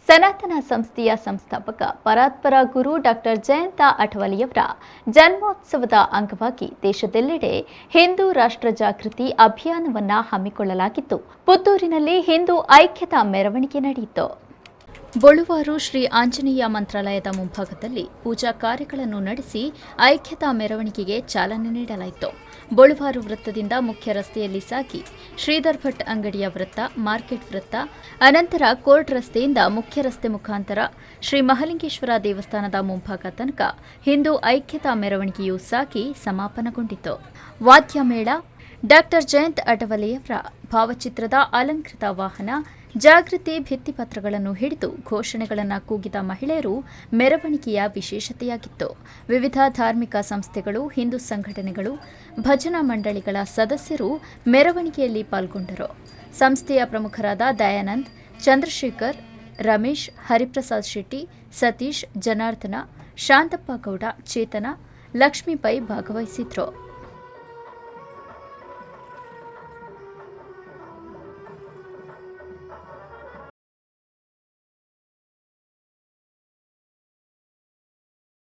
ಸನಾತನ ಸಂಸ್ಥೆಯ ಸಂಸ್ಥಾಪಕ ಪರಾತ್ಪರ ಗುರು ಡಾಕ್ಟರ್ ಜಯಂತ ಅಠವಲಿಯವರ ಜನ್ಮೋತ್ಸವದ ಅಂಗವಾಗಿ ದೇಶದೆಲ್ಲೆಡೆ ಹಿಂದೂ ರಾಷ್ಟ್ರ ಜಾಗೃತಿ ಅಭಿಯಾನವನ್ನು ಹಮ್ಮಿಕೊಳ್ಳಲಾಗಿದ್ದು, ಪುತ್ತೂರಿನಲ್ಲಿ ಹಿಂದೂ ಐಕ್ಯತಾ ಮೆರವಣಿಗೆ ನಡೆಯಿತು. ಬೊಳುವಾರು ಶ್ರೀ ಆಂಜನೇಯ ಮಂತ್ರಾಲಯದ ಮುಂಭಾಗದಲ್ಲಿ ಪೂಜಾ ಕಾರ್ಯಗಳನ್ನು ನಡೆಸಿ ಐಕ್ಯತಾ ಮೆರವಣಿಗೆಗೆ ಚಾಲನೆ ನೀಡಲಾಯಿತು. ಬೊಳುವಾರು ವೃತ್ತದಿಂದ ಮುಖ್ಯ ರಸ್ತೆಯಲ್ಲಿ ಸಾಗಿ ಶ್ರೀಧರ್ ಭಟ್ ಅಂಗಡಿಯ ವೃತ್ತ, ಮಾರ್ಕೆಟ್ ವೃತ್ತ, ಅನಂತರ ಕೋರ್ಟ್ ರಸ್ತೆಯಿಂದ ಮುಖ್ಯ ರಸ್ತೆ ಮುಖಾಂತರ ಶ್ರೀ ಮಹಾಲಿಂಗೇಶ್ವರ ದೇವಸ್ಥಾನದ ಮುಂಭಾಗ ತನಕ ಹಿಂದೂ ಐಕ್ಯತಾ ಮೆರವಣಿಗೆಯು ಸಾಗಿ ಸಮಾಪನಗೊಂಡಿತು. ವಾದ್ಯ ಮೇಳ, ಡಾಕ್ಟರ್ ಜಯಂತ್ ಅಠವಲೆಯವರ ಭಾವಚಿತ್ರದ ಅಲಂಕೃತ ವಾಹನ, ಜಾಗೃತಿ ಭಿತ್ತಿಪತ್ರಗಳನ್ನು ಹಿಡಿದು ಘೋಷಣೆಗಳನ್ನು ಕೂಗಿದ ಮಹಿಳೆಯರು ಮೆರವಣಿಗೆಯ ವಿಶೇಷತೆಯಾಗಿತ್ತು. ವಿವಿಧ ಧಾರ್ಮಿಕ ಸಂಸ್ಥೆಗಳು, ಹಿಂದೂ ಸಂಘಟನೆಗಳು, ಭಜನಾ ಮಂಡಳಿಗಳ ಸದಸ್ಯರು ಮೆರವಣಿಗೆಯಲ್ಲಿ ಪಾಲ್ಗೊಂಡರು. ಸಂಸ್ಥೆಯ ಪ್ರಮುಖರಾದ ದಯಾನಂದ್, ಚಂದ್ರಶೇಖರ್, ರಮೇಶ್, ಹರಿಪ್ರಸಾದ್ ಶೆಟ್ಟಿ, ಸತೀಶ್, ಜನಾರ್ದನ, ಶಾಂತಪ್ಪ ಗೌಡ, ಚೇತನ, ಲಕ್ಷ್ಮೀಬೈ ಭಾಗವಹಿಸಿದ್ರು.